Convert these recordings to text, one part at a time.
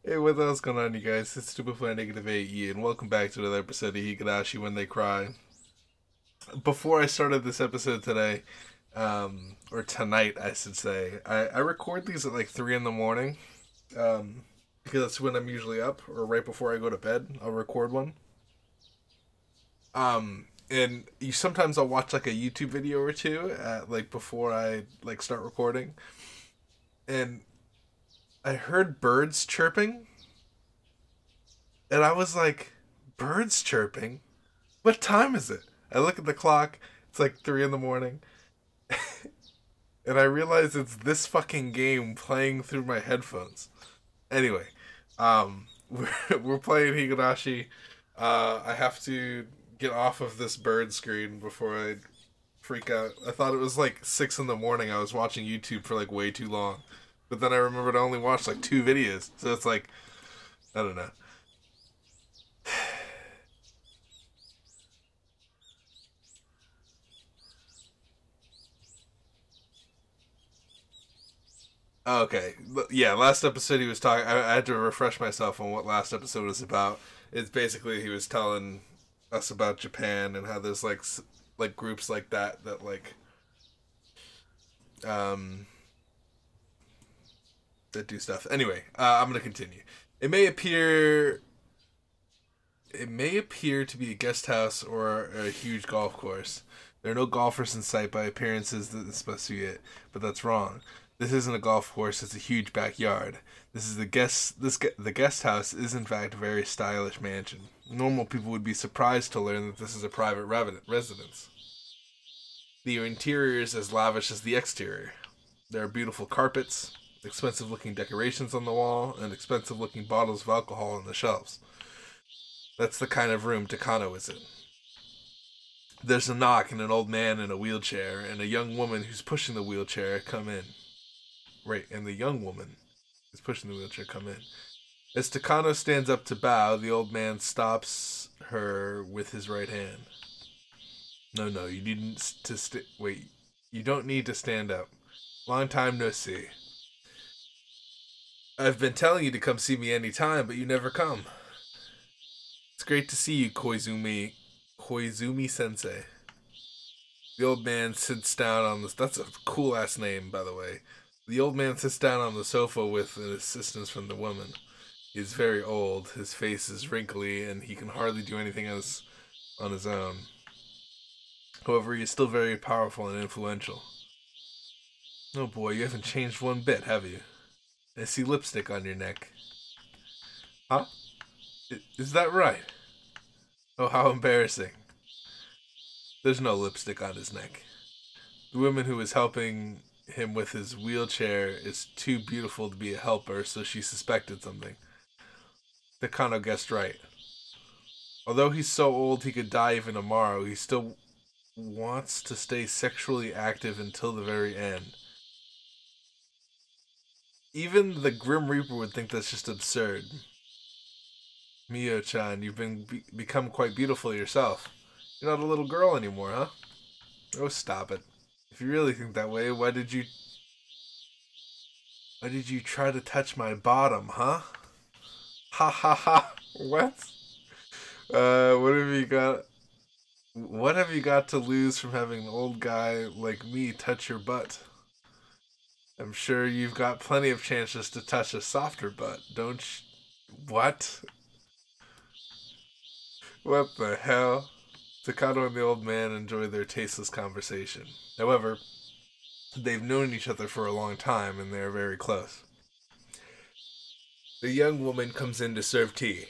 Hey, what else going on, you guys? It's Stupid Fly Negative AE, and welcome back to another episode of Higurashi When They Cry. Before I started this episode today, or tonight, I should say, I record these at like 3 in the morning, because that's when I'm usually up, or right before I go to bed, I'll record one. And sometimes I'll watch like a YouTube video or two like before I like start recording, and I heard birds chirping, and I was like, birds chirping? What time is it? I look at the clock. It's like 3 in the morning. And I realize it's this fucking game playing through my headphones. Anyway, we're playing Higurashi. I have to get off of this bird screen before I freak out. I thought it was like 6 in the morning. I was watching YouTube for like way too long. But then I remembered I only watched like 2 videos. So it's like, I don't know. Okay, yeah. Last episode he was talking. I had to refresh myself on what last episode was about. It's basically he was telling us about Japan and how there's like groups like that um that do stuff. Anyway, I'm gonna continue. It may appear it may appear to be a guest house or a huge golf course. There are no golfers in sight by appearances that this is supposed to be it, but that's wrong. This isn't a golf course, it's a huge backyard. The guest house is in fact a very stylish mansion. Normal people would be surprised to learn that this is a private residence. The interior is as lavish as the exterior. There are beautiful carpets, expensive looking decorations on the wall, and expensive looking bottles of alcohol on the shelves. That's the kind of room Takano is in. There's a knock and an old man in a wheelchair and a young woman who's pushing the wheelchair come in. Right, and the young woman who's pushing the wheelchair come in. As Takano stands up to bow, the old man stops her with his right hand. No, no, you needn't wait. You don't need to stand up. Long time no see. I've been telling you to come see me any time, but you never come. It's great to see you, Koizumi Sensei. The old man sits down on this. That's a cool ass name, by the way. The old man sits down on the sofa with an assistance from the woman. He's very old. His face is wrinkly, and he can hardly do anything else on his own. However, he is still very powerful and influential. Oh boy, you haven't changed one bit, have you? I see lipstick on your neck. Huh? Is that right? Oh, how embarrassing. There's no lipstick on his neck. The woman who is helping him with his wheelchair is too beautiful to be a helper, so she suspected something. Takano guessed right. Although he's so old he could die even tomorrow, he still wants to stay sexually active until the very end. Even the Grim Reaper would think that's just absurd. Mio-chan, you've become quite beautiful yourself. You're not a little girl anymore, huh? Oh, stop it. If you really think that way, why did you try to touch my bottom, huh? Ha ha ha. What? What have you got? What have you got to lose from having an old guy like me touch your butt? I'm sure you've got plenty of chances to touch a softer butt, don't you? What? What the hell? Takano and the old man enjoy their tasteless conversation. However, they've known each other for a long time and they are very close. The young woman comes in to serve tea.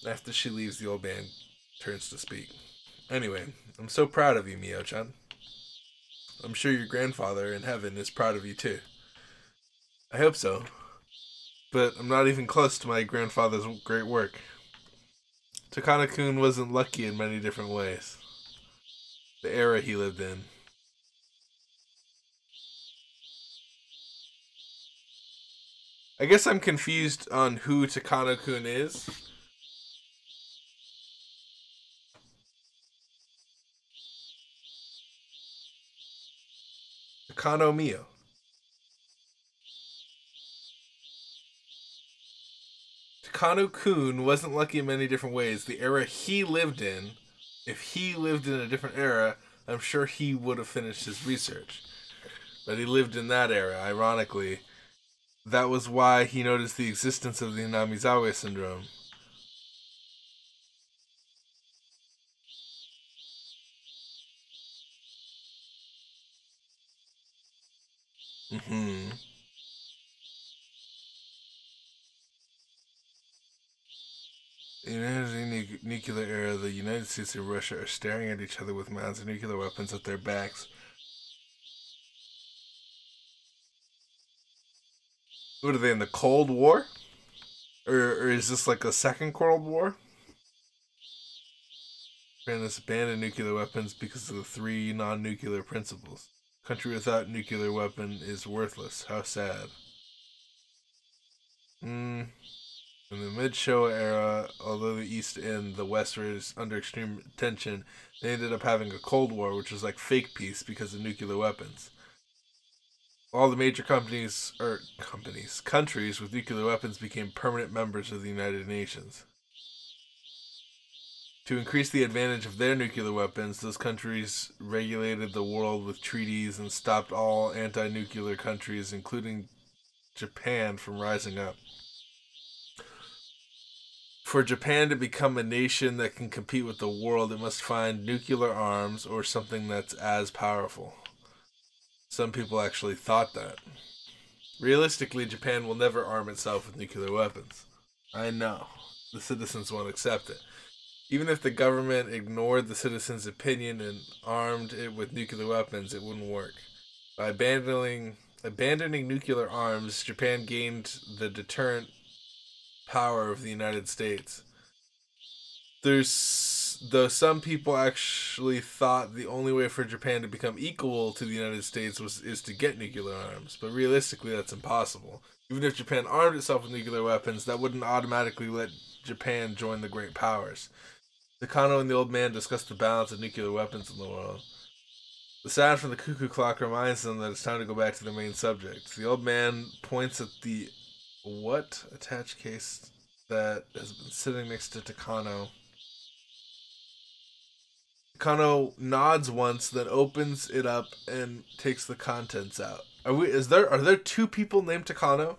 After she leaves, the old man turns to speak. Anyway, I'm so proud of you, Mio-chan. I'm sure your grandfather in heaven is proud of you too. I hope so. But I'm not even close to my grandfather's great work. Takano-kun wasn't lucky in many different ways. The era he lived in. I guess I'm confused on who Takano-kun is. Takano Mio. Takano-kun wasn't lucky in many different ways. The era he lived in, if he lived in a different era, I'm sure he would have finished his research. But he lived in that era, ironically. That was why he noticed the existence of the Namizawa syndrome. Mm-hmm. In the nuclear era, the United States and Russia are staring at each other with mounds of nuclear weapons at their backs. What are they, in the Cold War? Or is this like a second Cold War? Japan has abandoned nuclear weapons because of the 3 non-nuclear principles. A country without nuclear weapon is worthless. How sad. In the mid-Showa era, although the East and the West were under extreme tension, they ended up having a Cold War, which was like fake peace because of nuclear weapons. All the major countries with nuclear weapons became permanent members of the United Nations. To increase the advantage of their nuclear weapons, those countries regulated the world with treaties and stopped all anti-nuclear countries, including Japan, from rising up. For Japan to become a nation that can compete with the world, it must find nuclear arms or something that's as powerful. Some people actually thought that. Realistically, Japan will never arm itself with nuclear weapons. I know. The citizens won't accept it. Even if the government ignored the citizens' opinion and armed it with nuclear weapons, it wouldn't work. By abandoning nuclear arms, Japan gained the deterrent power of the United States. Though some people actually thought the only way for Japan to become equal to the United States is to get nuclear arms, but realistically that's impossible. Even if Japan armed itself with nuclear weapons, that wouldn't automatically let Japan join the great powers. Takano and the old man discussed the balance of nuclear weapons in the world. The sound from the cuckoo clock reminds them that it's time to go back to the main subject. The old man points at the attached case that has been sitting next to Takano. Takano nods once, then opens it up and takes the contents out. Are there 2 people named Takano?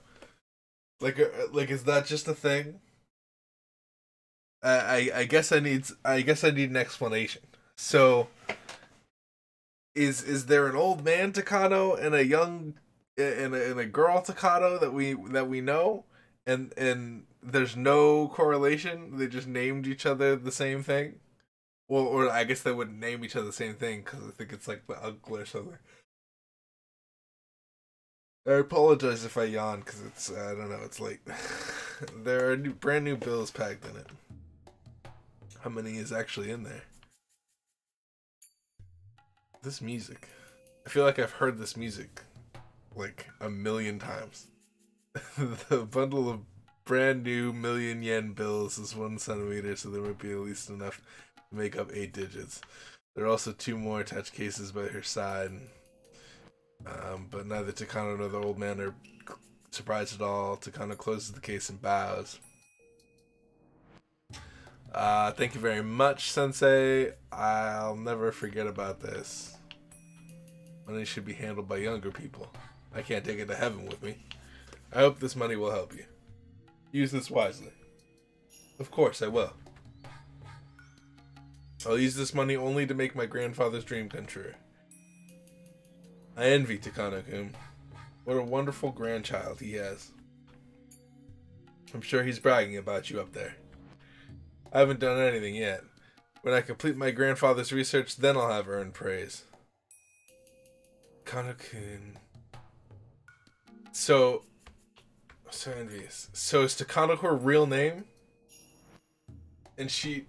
Like is that just a thing? I guess I need an explanation. So, is there an old man Takano and a young and a girl Takano that we know, and there's no correlation? They just named each other the same thing. Well, or I guess they wouldn't name each other the same thing because I think it's like the uncle or something. I apologize if I yawn because it's I don't know, it's late. There are brand new bills packed in it. How many is actually in there? This music. I feel like I've heard this music like a million times. The bundle of brand new 1,000,000 yen bills is 1 centimeter, so there might be at least enough to make up 8 digits. There are also 2 more attached cases by her side. But neither Takano nor the old man are surprised at all. Takano closes the case and bows. Thank you very much, Sensei. I'll never forget about this. Money should be handled by younger people. I can't take it to heaven with me. I hope this money will help you. Use this wisely. Of course, I will. I'll use this money only to make my grandfather's dream come true. I envy Takano-kun. What a wonderful grandchild he has. I'm sure he's bragging about you up there. I haven't done anything yet. When I complete my grandfather's research, then I'll have earned praise. Takano-kun. So envious. So is Takano her real name? And she...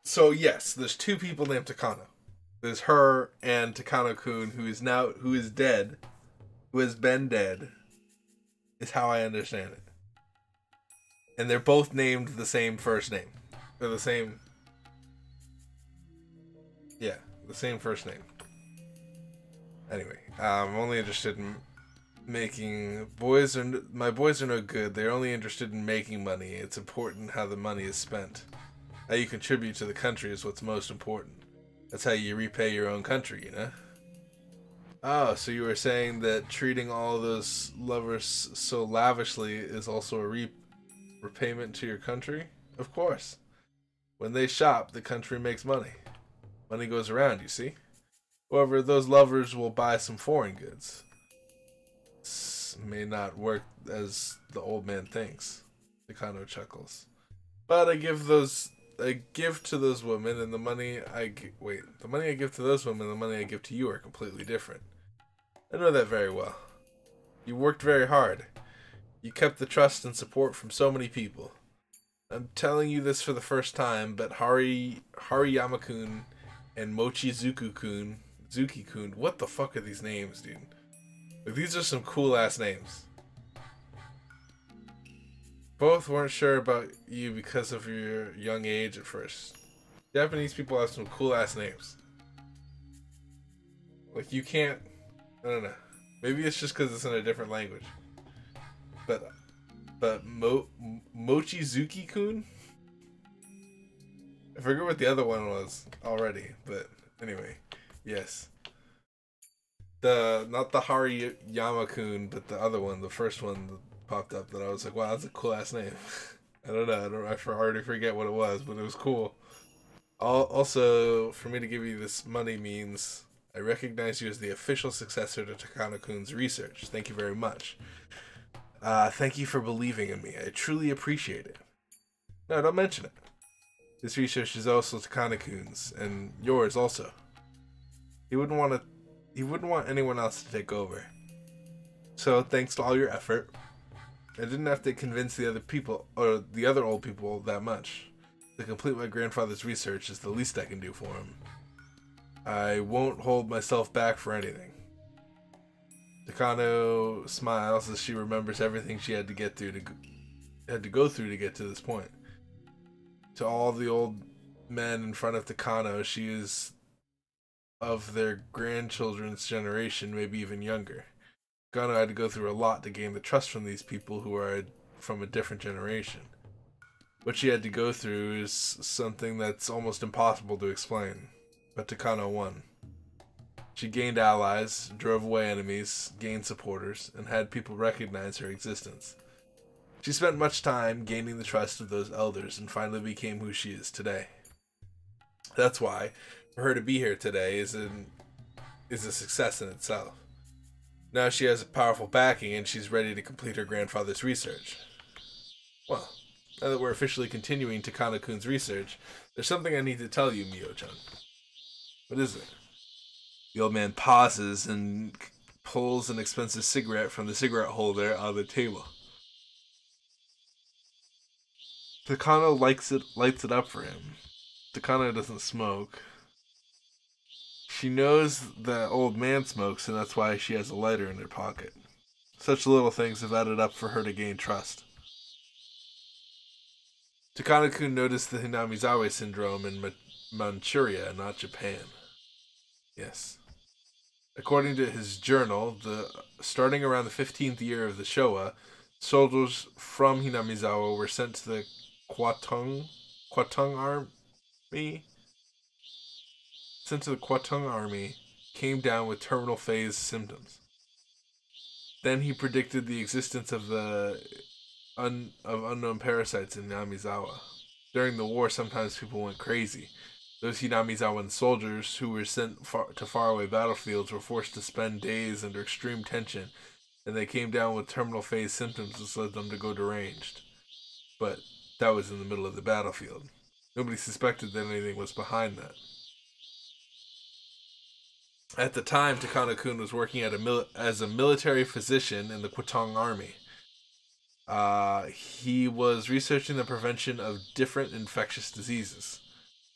So yes, there's 2 people named Takano. There's her and Takano-kun, who is dead, who has been dead, is how I understand it. And they're both named the same first name. They're the same... Yeah, the same first name. Anyway, I'm only interested in My boys are no good. They're only interested in making money. It's important how the money is spent. How you contribute to the country is what's most important. That's how you repay your own country, you know? Oh, so you were saying that treating all those lovers so lavishly is also a repayment to your country? Of course. When they shop, the country makes money. Money goes around, you see? However, those lovers will buy some foreign goods. This may not work as the old man thinks. Takano chuckles. But I give to those women, and the money the money I give to those women and the money I give to you are completely different. I know that very well. You worked very hard. You kept the trust and support from so many people. I'm telling you this for the first time, but Hariyama-kun and Zuki-kun, what the fuck are these names, dude? Like, these are some cool ass names. Both weren't sure about you because of your young age at first. Japanese people have some cool ass names. Like, you can't, I don't know. Maybe it's just because it's in a different language. But Mochizuki-kun? I forget what the other one was already, but anyway, yes. Not the Hariyama-kun, but the other one, the first one that popped up that I was like, wow, that's a cool ass name. I don't know, I already forget what it was, but it was cool. Also, for me to give you this money means I recognize you as the official successor to Takano-kun's research. Thank you very much. Thank you for believing in me. I truly appreciate it. No, don't mention it. This research is also Takano-kun's, and yours also. He wouldn't want anyone else to take over. So, thanks to all your effort, I didn't have to convince the other people, or the other old people, that much. To complete my grandfather's research is the least I can do for him. I won't hold myself back for anything. Takano smiles as she remembers everything she had to go through to get to this point. To all the old men in front of Takano, she is of their grandchildren's generation, maybe even younger. Takano had to go through a lot to gain the trust from these people who are from a different generation. What she had to go through is something that's almost impossible to explain, but Takano won. She gained allies, drove away enemies, gained supporters, and had people recognize her existence. She spent much time gaining the trust of those elders and finally became who she is today. That's why, for her to be here today is a success in itself. Now she has a powerful backing and she's ready to complete her grandfather's research. Well, now that we're officially continuing Takano-kun's research, there's something I need to tell you, Mio-chan. What is it? The old man pauses and pulls an expensive cigarette from the cigarette holder on the table. Takano lights it up for him. Takano doesn't smoke. She knows the old man smokes, and that's why she has a lighter in her pocket. Such little things have added up for her to gain trust. Takano-kun noticed the Hinamizawa syndrome in Manchuria, not Japan. Yes. According to his journal, starting around the 15th year of the Showa, soldiers from Hinamizawa were sent to the Kwatung Army. Sent to the Kwatung Army, came down with terminal phase symptoms. Then he predicted the existence of unknown parasites in Hinamizawa. During the war, sometimes people went crazy. Those Hinamizawan soldiers who were sent to faraway battlefields were forced to spend days under extreme tension, and they came down with terminal phase symptoms that led them to go deranged. But that was in the middle of the battlefield. Nobody suspected that anything was behind that. At the time, Takano-kun was working as a military physician in the Kwatong Army. He was researching the prevention of different infectious diseases.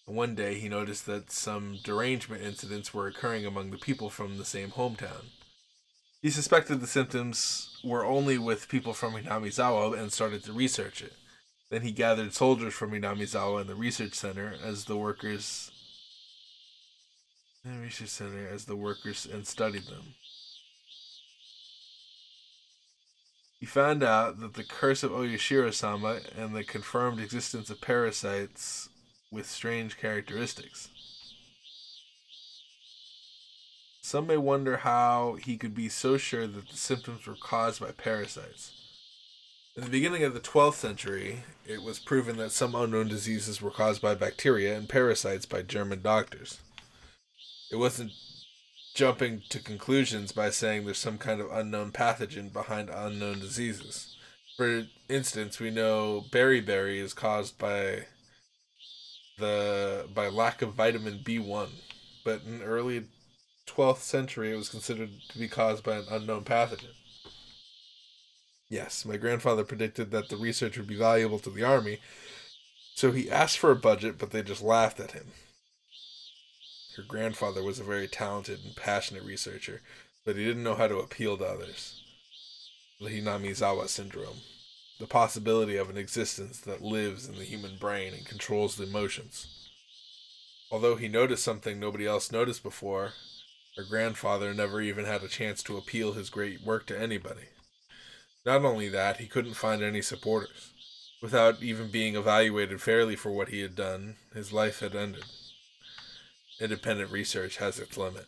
One day, he noticed that some derangement incidents were occurring among the people from the same hometown. He suspected the symptoms were only with people from Hinamizawa and started to research it. Then he gathered soldiers from Hinamizawa in the research center as the workers and studied them. He found out that the curse of Oyashiro-sama and the confirmed existence of parasites with strange characteristics. Some may wonder how he could be so sure that the symptoms were caused by parasites. In the beginning of the 12th century, it was proven that some unknown diseases were caused by bacteria and parasites by German doctors. It wasn't jumping to conclusions by saying there's some kind of unknown pathogen behind unknown diseases. For instance, we know beriberi is caused by lack of vitamin B1, but in early 12th century it was considered to be caused by an unknown pathogen. Yes, my grandfather predicted that the research would be valuable to the army, so he asked for a budget, but they just laughed at him. Your grandfather was a very talented and passionate researcher, but he didn't know how to appeal to others. The Hinamizawa syndrome. The possibility of an existence that lives in the human brain and controls the emotions. Although he noticed something nobody else noticed before, our grandfather never even had a chance to appeal his great work to anybody. Not only that, he couldn't find any supporters. Without even being evaluated fairly for what he had done, his life had ended. Independent research has its limit.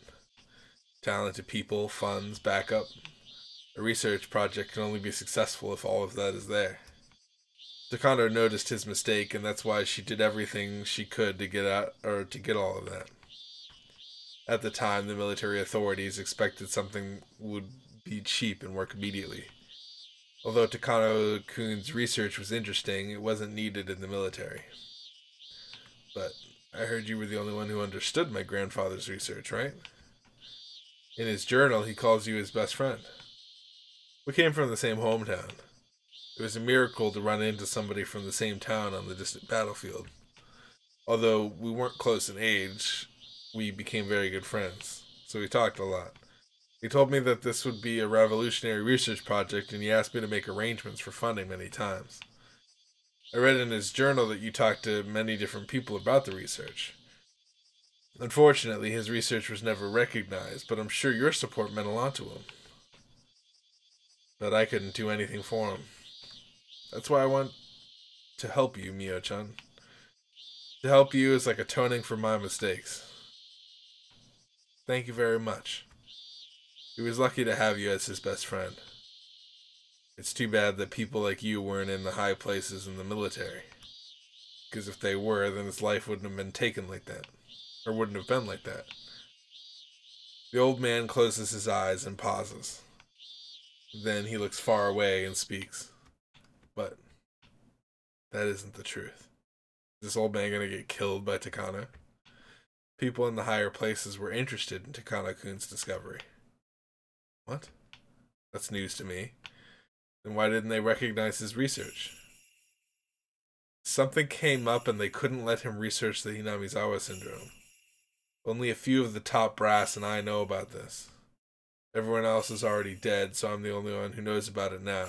Talented people, funds, backup. A research project can only be successful if all of that is there. Takano noticed his mistake, and that's why she did everything she could to get all of that. At the time, the military authorities expected something would be cheap and work immediately. Although Takano-kun's research was interesting, it wasn't needed in the military. But I heard you were the only one who understood my grandfather's research, right? In his journal, he calls you his best friend. We came from the same hometown. It was a miracle to run into somebody from the same town on the distant battlefield. Although we weren't close in age, we became very good friends, so we talked a lot. He told me that this would be a revolutionary research project, and he asked me to make arrangements for funding many times. I read in his journal that you talked to many different people about the research. Unfortunately, his research was never recognized, but I'm sure your support meant a lot to him. But I couldn't do anything for him. That's why I want to help you, Mio-chan. To help you is like atoning for my mistakes. Thank you very much. He was lucky to have you as his best friend. It's too bad that people like you weren't in the high places in the military. Because if they were, then his life wouldn't have been taken like that. Or wouldn't have been like that. The old man closes his eyes and pauses. Then he looks far away and speaks. But that isn't the truth. Is this old man gonna get killed by Takano? People in the higher places were interested in Takano-kun's discovery. What? That's news to me. Then why didn't they recognize his research? Something came up and they couldn't let him research the Hinamizawa syndrome. Only a few of the top brass and I know about this. Everyone else is already dead, so I'm the only one who knows about it now.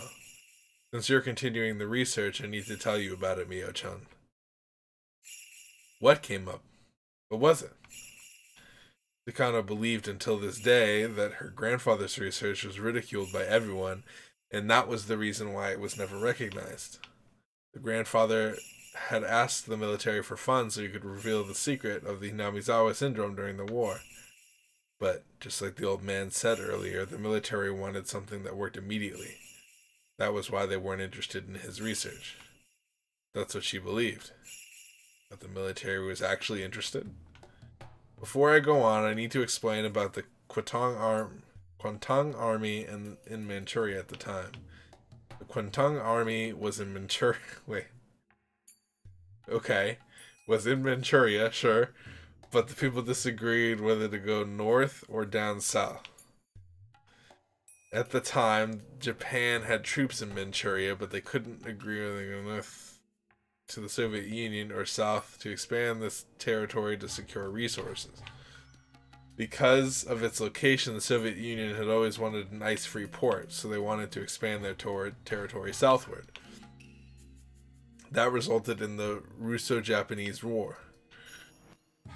Since you're continuing the research, I need to tell you about it, Mio-chan. What came up? What was it? Takano believed until this day that her grandfather's research was ridiculed by everyone, and that was the reason why it was never recognized. The grandfather had asked the military for funds so he could reveal the secret of the Hinamizawa syndrome during the war. But, just like the old man said earlier, the military wanted something that worked immediately. That was why they weren't interested in his research. That's what she believed. But the military was actually interested. Before I go on, I need to explain about the Kwantung Army in Manchuria at the time. The Kwantung Army was in Manchuria. Wait. Okay. Was in Manchuria, sure. But the people disagreed whether to go north or down south. At the time, Japan had troops in Manchuria, but they couldn't agree whether to go north to the Soviet Union or south to expand this territory to secure resources. Because of its location, the Soviet Union had always wanted an ice-free port, so they wanted to expand their territory southward. That resulted in the Russo-Japanese War.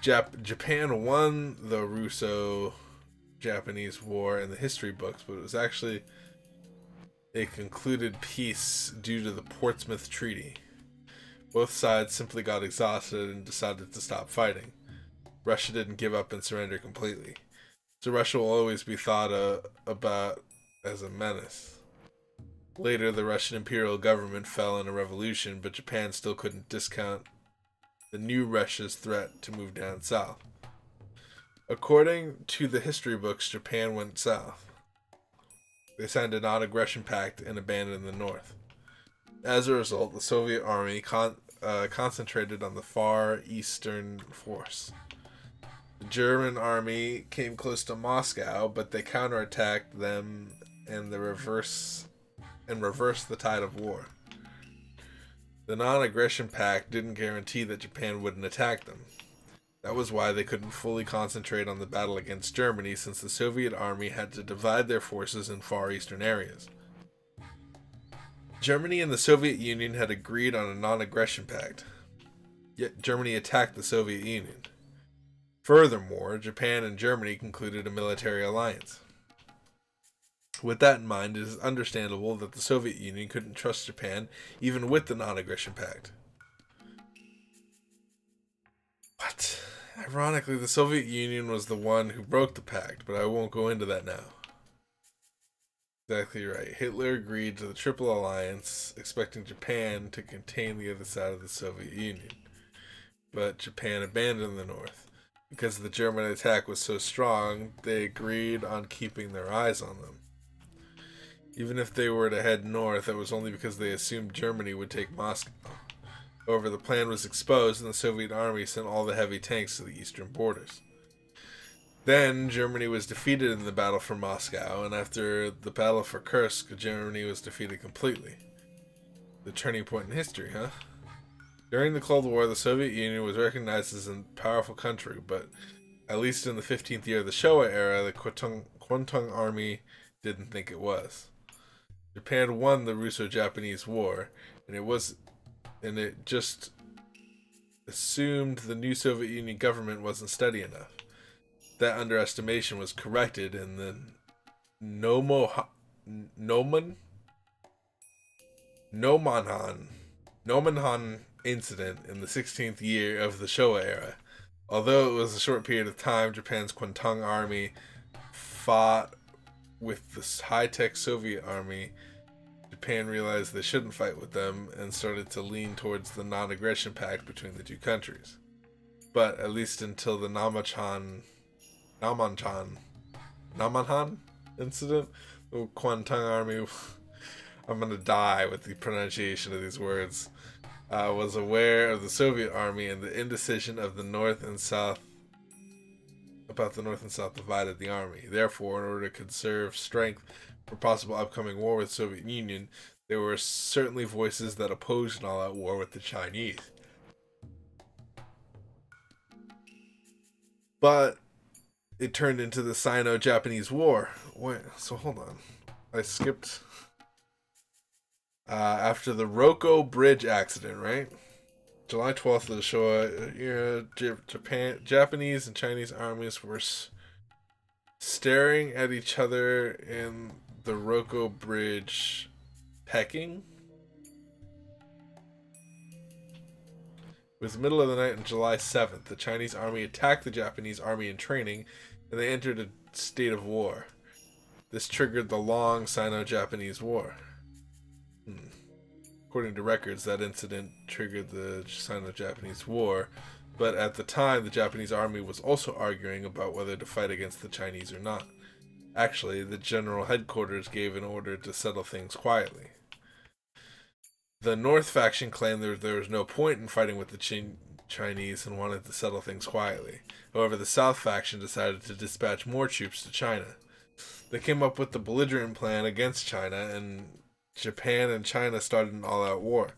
Japan won the Russo-Japanese War in the history books, but it was actually a concluded peace due to the Portsmouth Treaty. Both sides simply got exhausted and decided to stop fighting. Russia didn't give up and surrender completely. So Russia will always be thought about as a menace. Later, the Russian imperial government fell in a revolution, but Japan still couldn't discount the new Russia's threat to move down south. According to the history books, Japan went south. They signed a non-aggression pact and abandoned the north. As a result, the Soviet army concentrated on the far eastern force. The German army came close to Moscow, but they counterattacked them and reversed the tide of war. The non-aggression pact didn't guarantee that Japan wouldn't attack them. That was why they couldn't fully concentrate on the battle against Germany, since the Soviet army had to divide their forces in far eastern areas. Germany and the Soviet Union had agreed on a non-aggression pact, yet Germany attacked the Soviet Union. Furthermore, Japan and Germany concluded a military alliance. With that in mind, it is understandable that the Soviet Union couldn't trust Japan even with the non-aggression pact. But, ironically, the Soviet Union was the one who broke the pact, but I won't go into that now. Exactly right. Hitler agreed to the Triple Alliance, expecting Japan to contain the other side of the Soviet Union. But Japan abandoned the North. Because the German attack was so strong, they agreed on keeping their eyes on them. Even if they were to head north, it was only because they assumed Germany would take Moscow. However, the plan was exposed and the Soviet army sent all the heavy tanks to the eastern borders. Then, Germany was defeated in the battle for Moscow, and after the battle for Kursk, Germany was defeated completely. The turning point in history, huh? During the Cold War, the Soviet Union was recognized as a powerful country, but at least in the 15th year of the Showa era, the Kwantung Army didn't think it was. Japan won the Russo-Japanese War, and it just assumed the new Soviet Union government wasn't steady enough. That underestimation was corrected in the Nomonhan incident in the 16th year of the Showa era. Although it was a short period of time, Japan's Kwantung Army fought with the high-tech Soviet army. Japan realized they shouldn't fight with them and started to lean towards the non-aggression pact between the two countries. But at least until the Namanhan incident, the Kwantung Army, I'm gonna die with the pronunciation of these words, was aware of the Soviet army, and the indecision of the North and South divided the army. Therefore, in order to conserve strength for possible upcoming war with the Soviet Union, there were certainly voices that opposed an all-out war with the Chinese. But it turned into the Sino-Japanese War. Wait, so hold on. I skipped. After the Roko Bridge accident, right? July 12th of the Showa era, Japanese and Chinese armies were staring at each other in the Roko Bridge, pecking. It was the middle of the night on July 7th. The Chinese army attacked the Japanese army in training, and they entered a state of war. This triggered the long Sino-Japanese War. According to records, that incident triggered the Sino-Japanese War, but at the time, the Japanese army was also arguing about whether to fight against the Chinese or not. Actually, the general headquarters gave an order to settle things quietly. The North faction claimed there was no point in fighting with the Chinese and wanted to settle things quietly. However, the South faction decided to dispatch more troops to China. They came up with the belligerent plan against China, and Japan and China started an all-out war.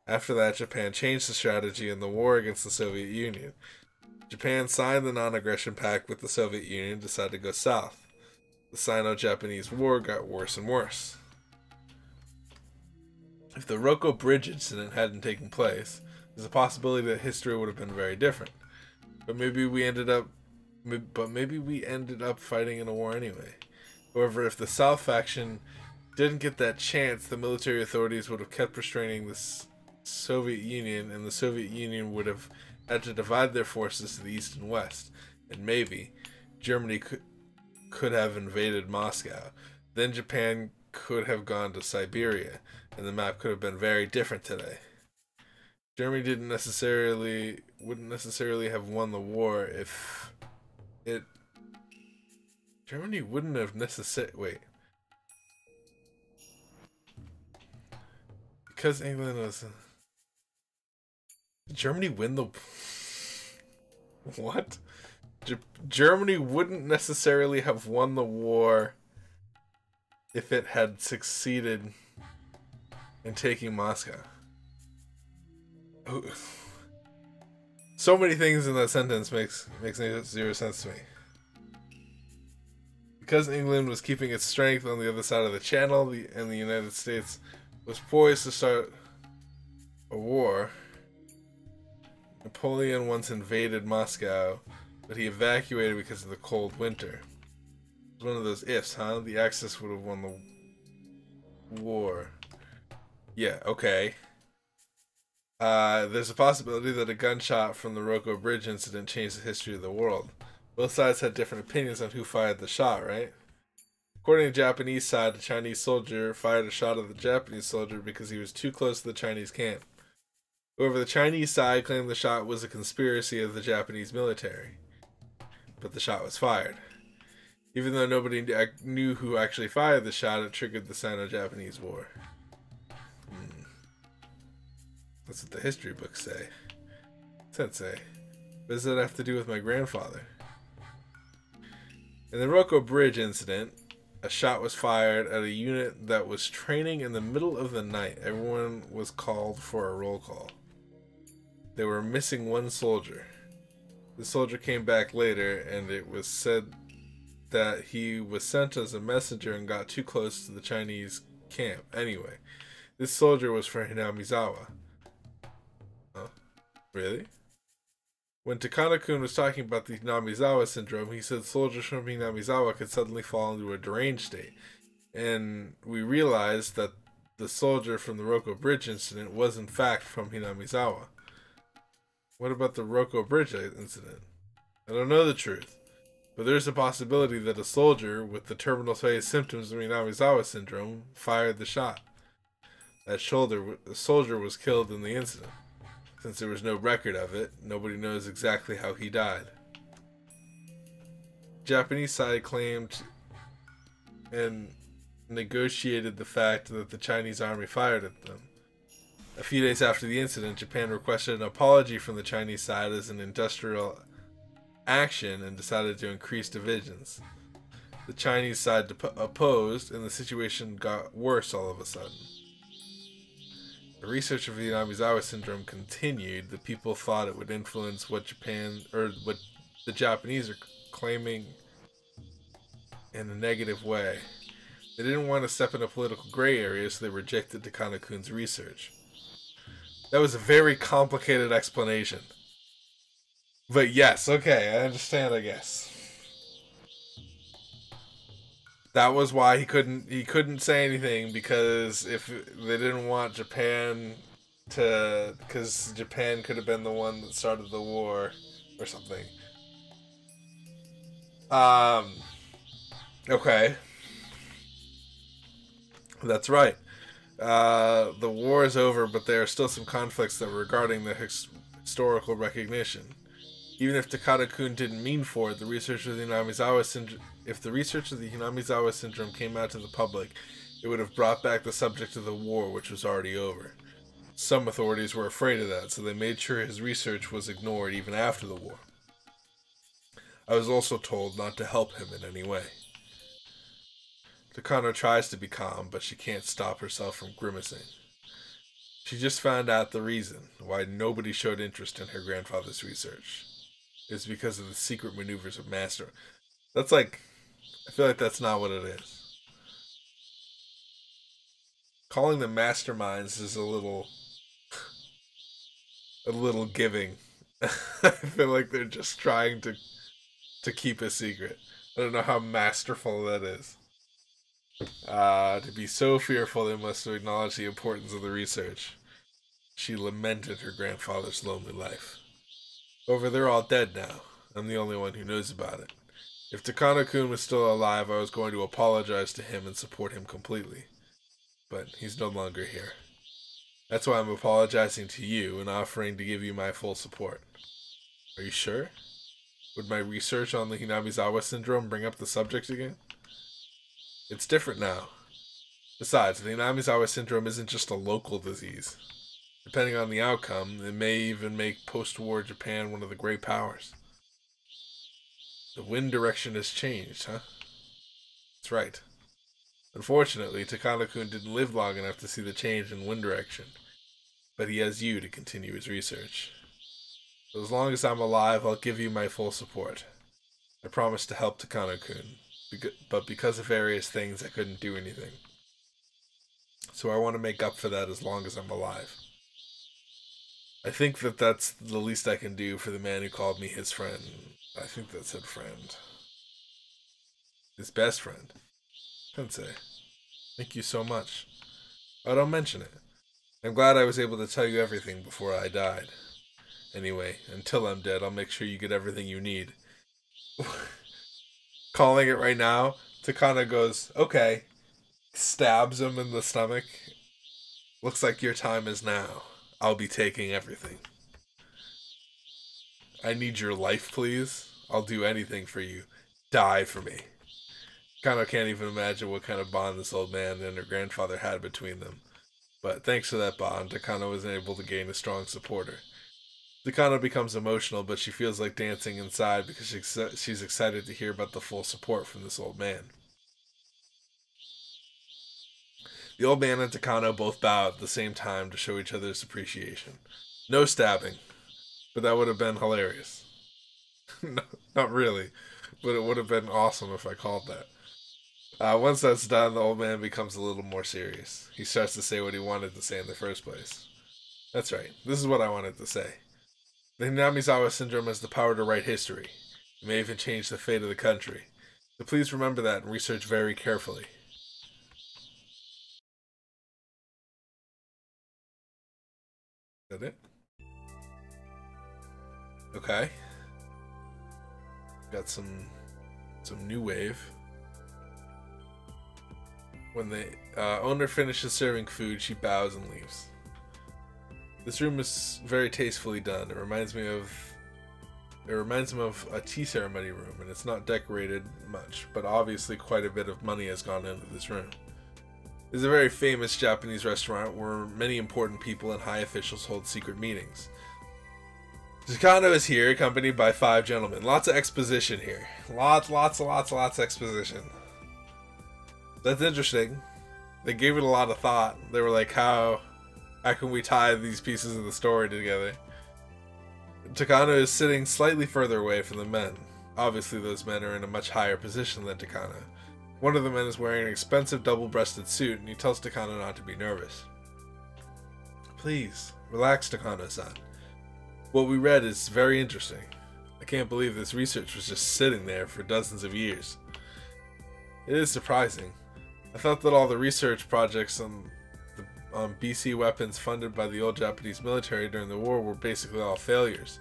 After that, Japan changed the strategy in the war against the Soviet Union. Japan signed the non-aggression pact with the Soviet Union and decided to go south. The Sino-Japanese War got worse and worse. If the Roko Bridge incident hadn't taken place, there's a possibility that history would have been very different. But maybe we ended up fighting in a war anyway. However, if the South faction didn't get that chance, the military authorities would have kept restraining the Soviet Union, and the Soviet Union would have had to divide their forces to the east and west. And maybe Germany could have invaded Moscow. Then Japan could have gone to Siberia, and the map could have been very different today. Germany wouldn't necessarily have won the war if it. Germany wouldn't have wait. Because England was. Did Germany win the. What? Germany wouldn't necessarily have won the war if it had succeeded in taking Moscow. So many things in that sentence makes zero sense to me. Because England was keeping its strength on the other side of the Channel, and the United States was poised to start a war, Napoleon once invaded Moscow, but he evacuated because of the cold winter. It's one of those ifs, huh? The Axis would have won the war. Yeah, okay. There's a possibility that a gunshot from the Roko Bridge incident changed the history of the world. Both sides had different opinions on who fired the shot, right? According to the Japanese side, a Chinese soldier fired a shot at the Japanese soldier because he was too close to the Chinese camp. However, the Chinese side claimed the shot was a conspiracy of the Japanese military. But the shot was fired. Even though nobody knew who actually fired the shot, it triggered the Sino-Japanese War. That's what the history books say. Sensei. What does that have to do with my grandfather? In the Roko Bridge incident, a shot was fired at a unit that was training in the middle of the night. Everyone was called for a roll call. They were missing one soldier. The soldier came back later, and it was said that he was sent as a messenger and got too close to the Chinese camp. Anyway, this soldier was from Hinamizawa. Oh, really? When Takano-kun was talking about the Hinamizawa syndrome, he said soldiers from Hinamizawa could suddenly fall into a deranged state. And we realized that the soldier from the Roko Bridge incident was in fact from Hinamizawa. What about the Roko Bridge incident? I don't know the truth, but there's a possibility that a soldier with the terminal phase symptoms of Hinamizawa syndrome fired the shot. That soldier was killed in the incident. Since there was no record of it, nobody knows exactly how he died. Japanese side claimed and negotiated the fact that the Chinese army fired at them. A few days after the incident, Japan requested an apology from the Chinese side as an industrial action and decided to increase divisions. The Chinese side opposed, and the situation got worse all of a sudden. The research of the Hinamizawa syndrome continued. The people thought it would influence what the Japanese are claiming in a negative way. They didn't want to step in a political gray area, so they rejected Takano-kun's research. That was a very complicated explanation. But yes, okay, I understand, I guess. That was why he couldn't say anything, because if they didn't want Japan to, because Japan could have been the one that started the war or something. Okay. That's right. The war is over, but there are still some conflicts that were regarding the historical recognition. Even if Takano-kun didn't mean for it, the research of the Hinamizawa syndrome, if the research of the Hinamizawa syndrome came out to the public, it would have brought back the subject of the war, which was already over. Some authorities were afraid of that, so they made sure his research was ignored even after the war. I was also told not to help him in any way. Takano tries to be calm, but she can't stop herself from grimacing. She just found out the reason why nobody showed interest in her grandfather's research. It's because of the secret maneuvers of Master. That's like, I feel like that's not what it is. Calling them masterminds is a little giving. I feel like they're just trying to keep a secret. I don't know how masterful that is. To be so fearful they must acknowledge the importance of the research. She lamented her grandfather's lonely life. However, they're all dead now. I'm the only one who knows about it. If Takano-kun was still alive, I was going to apologize to him and support him completely. But he's no longer here. That's why I'm apologizing to you and offering to give you my full support. Are you sure? Would my research on the Hinamizawa syndrome bring up the subject again? It's different now. Besides, the Hinamizawa syndrome isn't just a local disease. Depending on the outcome, it may even make post-war Japan one of the great powers. The wind direction has changed, huh? That's right. Unfortunately, Takano-kun didn't live long enough to see the change in wind direction, but he has you to continue his research. So as long as I'm alive, I'll give you my full support. I promise to help Takano-kun, but because of various things, I couldn't do anything. So I want to make up for that as long as I'm alive. I think that that's the least I can do for the man who called me his friend. I think that said friend. His best friend. Sensei. Thank you so much. Oh, don't mention it. I'm glad I was able to tell you everything before I died. Anyway, until I'm dead, I'll make sure you get everything you need. Calling it right now, Takano goes, okay. Stabs him in the stomach. Looks like your time is now. I'll be taking everything. I need your life, please. I'll do anything for you. Die for me. Takano can't even imagine what kind of bond this old man and her grandfather had between them. But thanks to that bond, Takano was able to gain a strong supporter. Takano becomes emotional, but she feels like dancing inside because she's excited to hear about the full support from this old man. The old man and Takano both bow at the same time to show each other's appreciation. No stabbing, but that would have been hilarious. No, not really, but it would have been awesome if I called that. Once that's done, the old man becomes a little more serious. He starts to say what he wanted to say in the first place. That's right, this is what I wanted to say. The Hinamizawa syndrome has the power to write history. It may even change the fate of the country. So please remember that and research very carefully. Is that it? Okay. Got some new wave. When the owner finishes serving food, she bows and leaves. This room is very tastefully done. It reminds me of a tea ceremony room, and it's not decorated much, but obviously quite a bit of money has gone into this room. It's a very famous Japanese restaurant where many important people and high officials hold secret meetings. Takano is here, accompanied by 5 gentlemen. Lots of exposition here. Lots of exposition. That's interesting. They gave it a lot of thought. They were like, how can we tie these pieces of the story together? Takano is sitting slightly further away from the men. Obviously, those men are in a much higher position than Takano. One of the men is wearing an expensive double-breasted suit, and he tells Takano not to be nervous. Please, relax, Takano-san. What we read is very interesting. I can't believe this research was just sitting there for dozens of years. It is surprising. I thought that all the research projects on BC weapons funded by the old Japanese military during the war were basically all failures,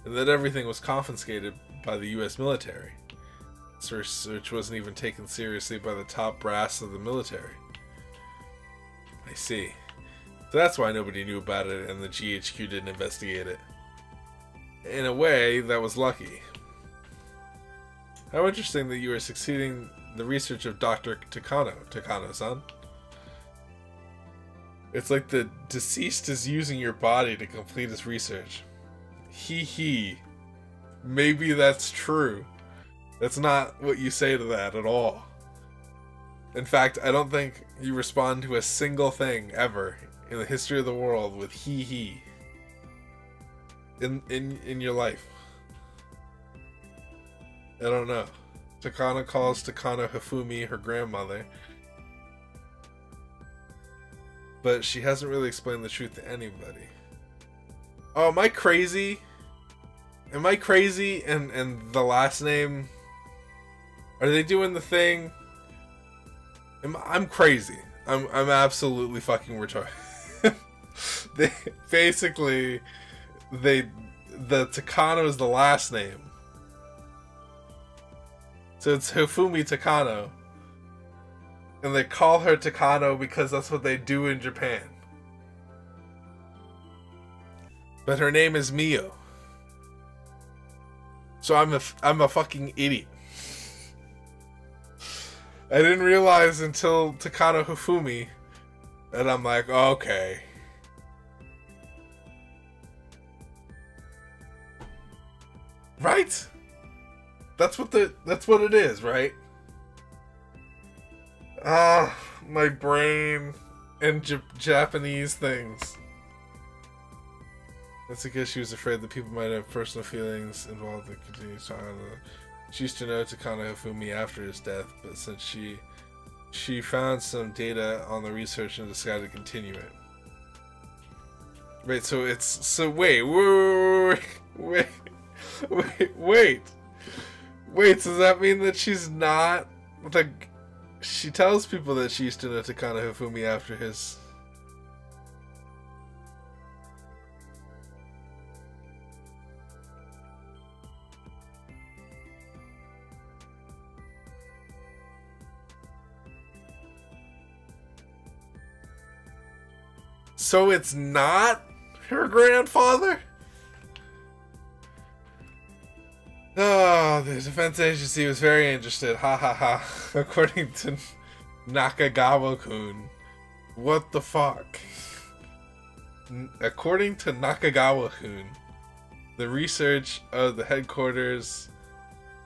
and that everything was confiscated by the US military. This research wasn't even taken seriously by the top brass of the military. I see. So that's why nobody knew about it and the GHQ didn't investigate it. In a way, that was lucky. How interesting that you are succeeding the research of Dr. Takano-san. It's like the deceased is using your body to complete his research. Hee. Maybe that's true. That's not what you say to that at all. In fact, I don't think you respond to a single thing ever in the history of the world with hee in your life. I don't know. Takano calls Takano Hifumi her grandmother, but she hasn't really explained the truth to anybody. Oh, am I crazy? Am I crazy? And the last name, are they doing the thing I'm crazy. I'm absolutely fucking retarded. They basically the Takano is the last name. So it's Hifumi Takano. And they call her Takano because that's what they do in Japan. But her name is Mio. So I'm a fucking idiot. I didn't realize until Takano Hifumi, and I'm like, okay. Right? That's what it is, right? Ah, my brain and Japanese things. That's because she was afraid that people might have personal feelings involved in continuing talking. She used to know Takano Hifumi after his death, but since she found some data on the research and decided to continue it. Wait, so wait, does that mean that she's not, like, she tells people that she used to know Takano Hifumi after his... So it's not her grandfather? Oh, the defense agency was very interested. Ha ha ha. According to Nakagawa-kun. What the fuck? According to Nakagawa-kun, the research headquarters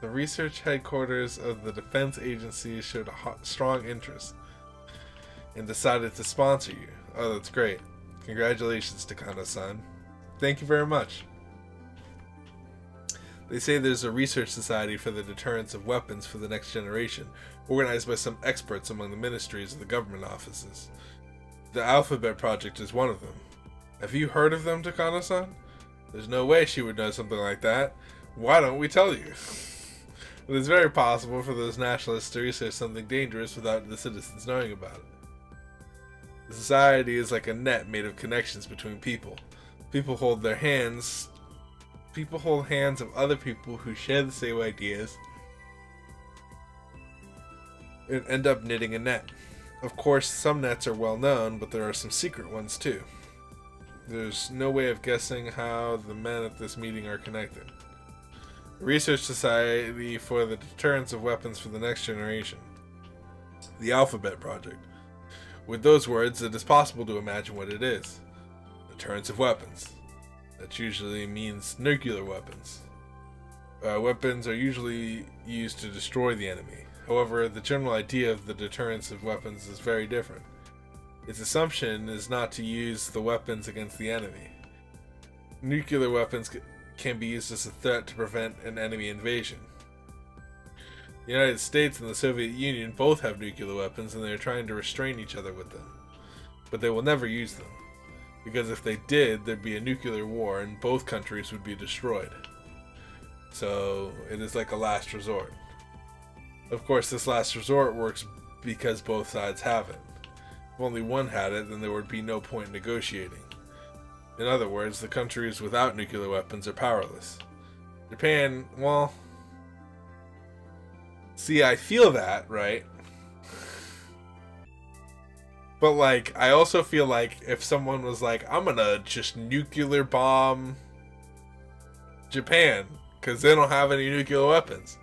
of the defense agency showed a strong interest and decided to sponsor you. Oh, that's great. Congratulations, Takano-san. Thank you very much. They say there's a research society for the deterrence of weapons for the next generation, organized by some experts among the ministries of the government offices. The Alphabet Project is one of them. Have you heard of them, Takano-san? There's no way she would know something like that. Why don't we tell you? It is very possible for those nationalists to research something dangerous without the citizens knowing about it. The society is like a net made of connections between people. People hold hands of other people who share the same ideas and end up knitting a net. Of course, some nets are well known, but there are some secret ones too. There's no way of guessing how the men at this meeting are connected. The Research Society for the Deterrence of Weapons for the Next Generation. The Alphabet Project. With those words, it is possible to imagine what it is. Deterrence of weapons. That usually means nuclear weapons. Weapons are usually used to destroy the enemy. However, the general idea of the deterrence of weapons is very different. Its assumption is not to use the weapons against the enemy. Nuclear weapons can be used as a threat to prevent an enemy invasion. The United States and the Soviet Union both have nuclear weapons, and they are trying to restrain each other with them. But they will never use them. Because if they did, there'd be a nuclear war and both countries would be destroyed. So, it is like a last resort. Of course, this last resort works because both sides have it. If only one had it, then there would be no point in negotiating. In other words, the countries without nuclear weapons are powerless. Japan, well... See, I feel that, right? But, like, I also feel like if someone was like, I'm gonna just nuclear bomb Japan, because they don't have any nuclear weapons.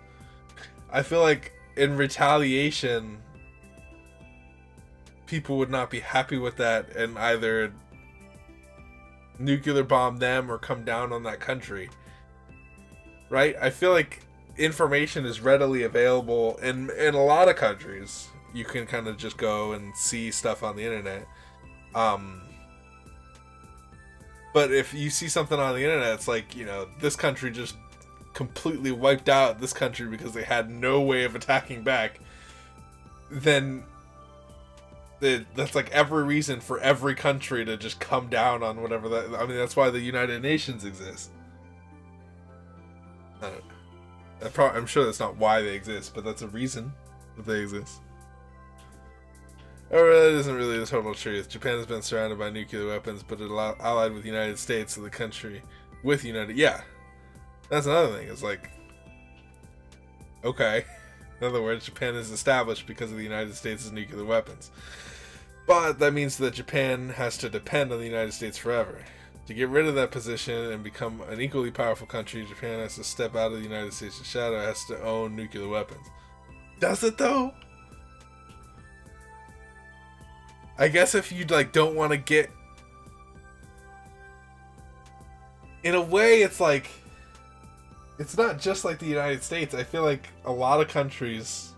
I feel like in retaliation, people would not be happy with that and either nuclear bomb them or come down on that country. Right? I feel like information is readily available in a lot of countries. You can kind of just go and see stuff on the internet. But if you see something on the internet, it's like, you know, this country just completely wiped out this country because they had no way of attacking back, then that's like every reason for every country to just come down on whatever that... I mean, that's why the United Nations exist. I don't know. I'm sure that's not why they exist, but that's a reason that they exist. However, that isn't really the total truth. Japan has been surrounded by nuclear weapons, but it allied with the United States, so the country with United. Yeah, that's another thing. It's like, okay. In other words, Japan is established because of the United States' nuclear weapons. But that means that Japan has to depend on the United States forever. To get rid of that position and become an equally powerful country, Japan has to step out of the United States' shadow, has to own nuclear weapons. Does it though? I guess if you like don't want to get, in a way, it's like, it's not just like the United States. I feel like a lot of countries,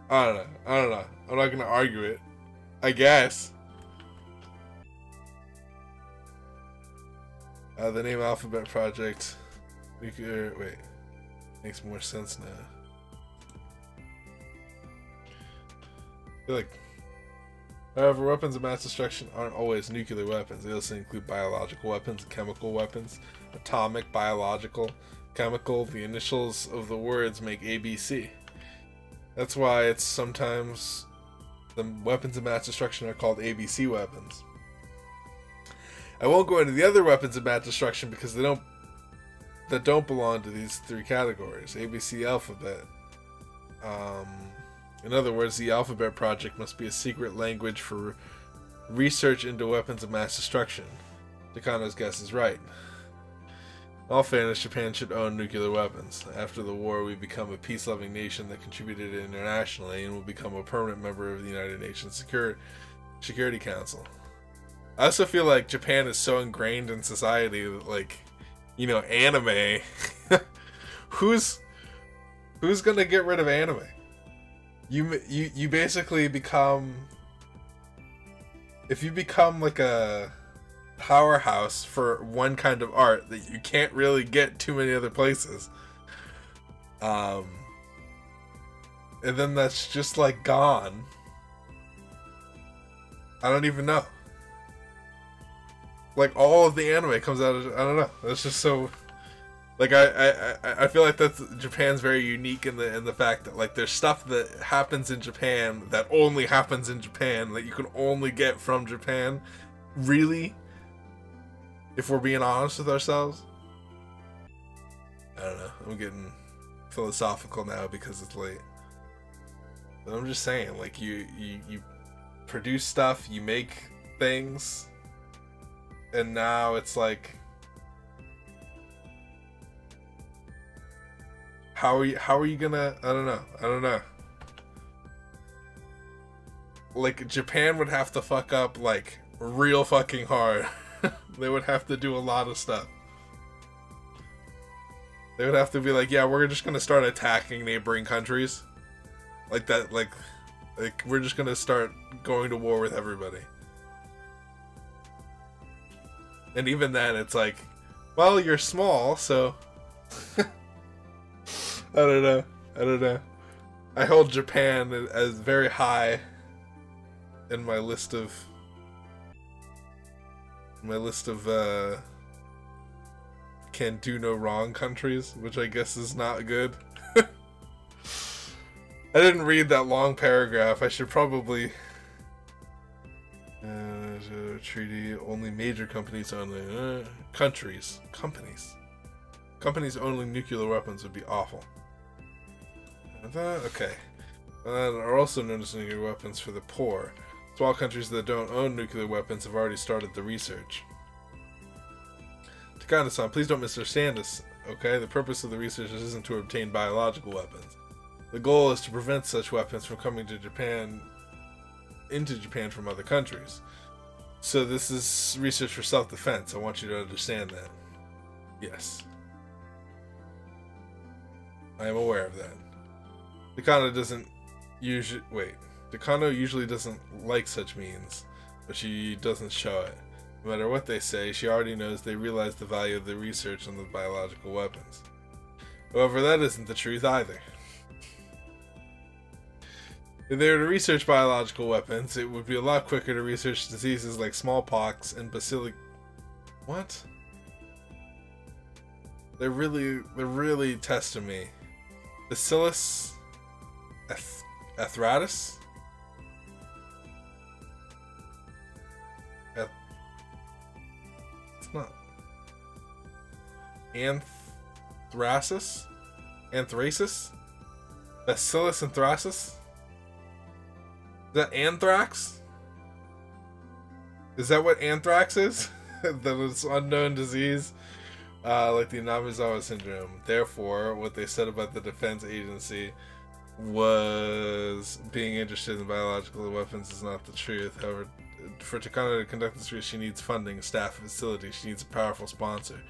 I don't know. I'm not gonna argue it. I guess. The name Alphabet Project. Wait, makes more sense now. I feel like, however, weapons of mass destruction aren't always nuclear weapons. They also include biological weapons, chemical weapons, atomic, biological, chemical. The initials of the words make ABC. That's why it's sometimes the weapons of mass destruction are called ABC weapons. I won't go into the other weapons of mass destruction because they don't belong to these three categories. ABC alphabet. In other words, the Alphabet Project must be a secret language for research into weapons of mass destruction. Takano's guess is right. In all fairness, Japan should own nuclear weapons. After the war, we become a peace-loving nation that contributed internationally and will become a permanent member of the United Nations Security Council. I also feel like Japan is so ingrained in society that, like, you know, anime. Who's gonna get rid of anime? You basically become, if you become like a powerhouse for one kind of art that you can't really get too many other places, and then that's just like gone. I don't even know. Like, all of the anime comes out of, I don't know. That's just so, like, I feel like that's, Japan's very unique in the fact that, like, there's stuff that happens in Japan that only happens in Japan, that you can only get from Japan. Really? If we're being honest with ourselves? I don't know. I'm getting philosophical now because it's late. But I'm just saying, like, you produce stuff, you make things, and now it's like, how are you gonna, I don't know. Like, Japan would have to fuck up, like, real fucking hard. They would have to do a lot of stuff. They would have to be like, yeah, we're just gonna start attacking neighboring countries. Like that, like we're just gonna start going to war with everybody. And even then, it's like, well, you're small, so I don't know. I hold Japan as very high in my list of can do no wrong countries, which I guess is not good. I didn't read that long paragraph. I should probably treaty only major companies only companies owning nuclear weapons would be awful. Okay. Are also known as nuclear weapons for the poor. Small countries that don't own nuclear weapons have already started the research. Takano-san, please don't misunderstand us, okay? The purpose of the research isn't to obtain biological weapons. The goal is to prevent such weapons from coming to into Japan from other countries. So this is research for self-defense. I want you to understand that. Yes. I am aware of that. Takano usually doesn't like such means, but she doesn't show it. No matter what they say, she already knows they realize the value of the research on the biological weapons. However, that isn't the truth either. If they were to research biological weapons, it would be a lot quicker to research diseases like smallpox and What? They're really testing me. Bacillus Athratus? It's not. Anthracis? Anthracis? Bacillus anthracis? Is that anthrax? Is that what anthrax is? That it's unknown disease? Like the Namizawa syndrome. Therefore, what they said about the defense agency was being interested in biological weapons is not the truth. However, for Takano to conduct this research, she needs funding, staff, and facility. She needs a powerful sponsor.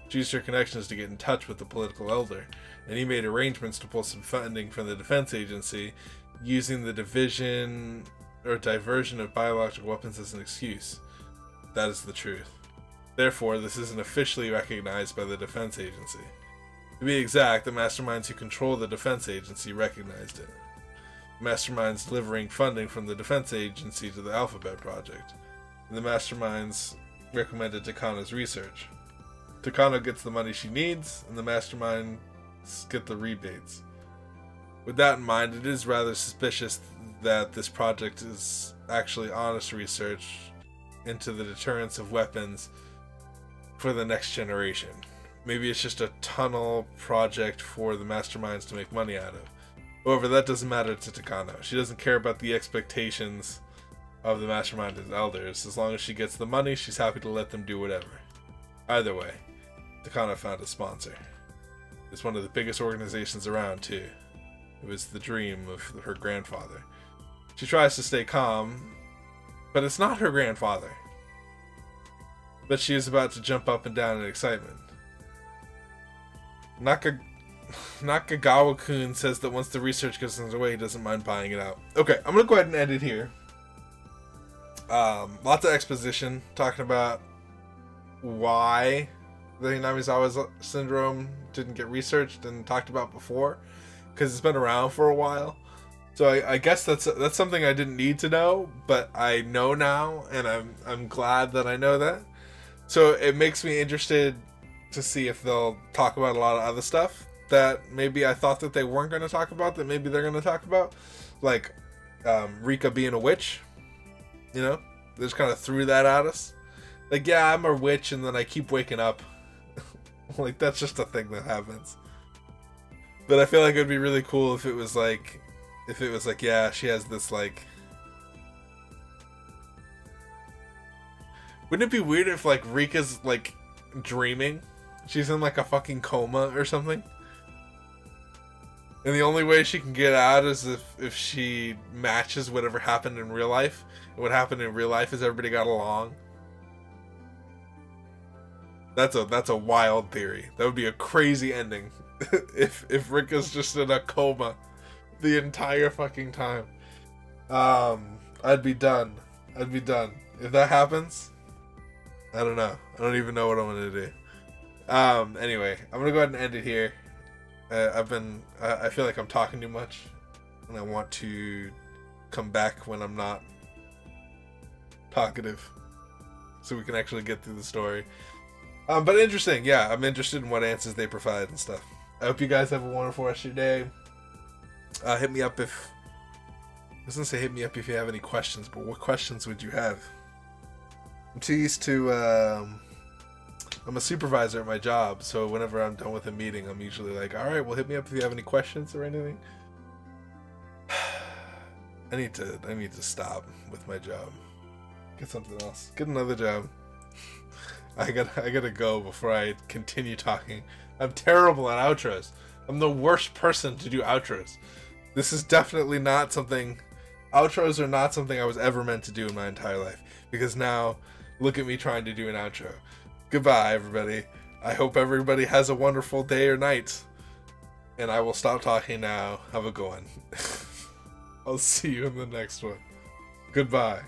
She used her connections to get in touch with the political elder, and he made arrangements to pull some funding from the defense agency, using the division or diversion of biological weapons as an excuse. That is the truth. Therefore, this isn't officially recognized by the defense agency. To be exact, the masterminds who control the defense agency recognized it. Masterminds delivering funding from the defense agency to the Alphabet Project. And the masterminds recommended Takano's research. Takano gets the money she needs, and the masterminds get the rebates. With that in mind, it is rather suspicious that this project is actually honest research into the deterrence of weapons for the next generation. Maybe it's just a tunnel project for the masterminds to make money out of. However, that doesn't matter to Takano. She doesn't care about the expectations of the mastermind and elders. As long as she gets the money, she's happy to let them do whatever. Either way, Takano found a sponsor. It's one of the biggest organizations around, too. It was the dream of her grandfather. She tries to stay calm, but it's not her grandfather. But she is about to jump up and down in excitement. Nakagawa-kun says that once the research goes underway, he doesn't mind buying it out. Okay, I'm going to go ahead and end it here. Lots of exposition, talking about why the Hinamizawa syndrome didn't get researched and talked about before, because it's been around for a while. So I guess that's something I didn't need to know, but I know now, and I'm glad that I know that. So it makes me interested to see if they'll talk about a lot of other stuff that maybe I thought that they weren't going to talk about, that maybe they're going to talk about. Like Rika being a witch. You know? They just kind of threw that at us. Like, yeah, I'm a witch, and then I keep waking up. Like, that's just a thing that happens. But I feel like it would be really cool if it was like, yeah, she has this, like... Wouldn't it be weird if, like, Rika's, like, dreaming? She's in, like, a fucking coma or something? And the only way she can get out is if she matches whatever happened in real life. And what happened in real life is everybody got along. That's a wild theory. That would be a crazy ending. if Rika's just in a coma the entire fucking time. I'd be done. If that happens, I don't know. I don't even know what I'm gonna do. Anyway, I'm gonna go ahead and end it here. I feel like I'm talking too much, and I want to come back when I'm not talkative, so we can actually get through the story. But interesting, yeah, I'm interested in what answers they provide and stuff. I hope you guys have a wonderful rest of your day. Hit me up if... I was gonna say hit me up if you have any questions, but what questions would you have? I'm too used to... I'm a supervisor at my job, so whenever I'm done with a meeting, I'm usually like, alright, well, hit me up if you have any questions or anything. I need to stop with my job. Get something else. Get another job. I gotta go before I continue talking. I'm terrible at outros. I'm the worst person to do outros. This is definitely not something... Outros are not something I was ever meant to do in my entire life. Because now, look at me trying to do an outro. Goodbye, everybody. I hope everybody has a wonderful day or night. And I will stop talking now. Have a good one. I'll see you in the next one. Goodbye.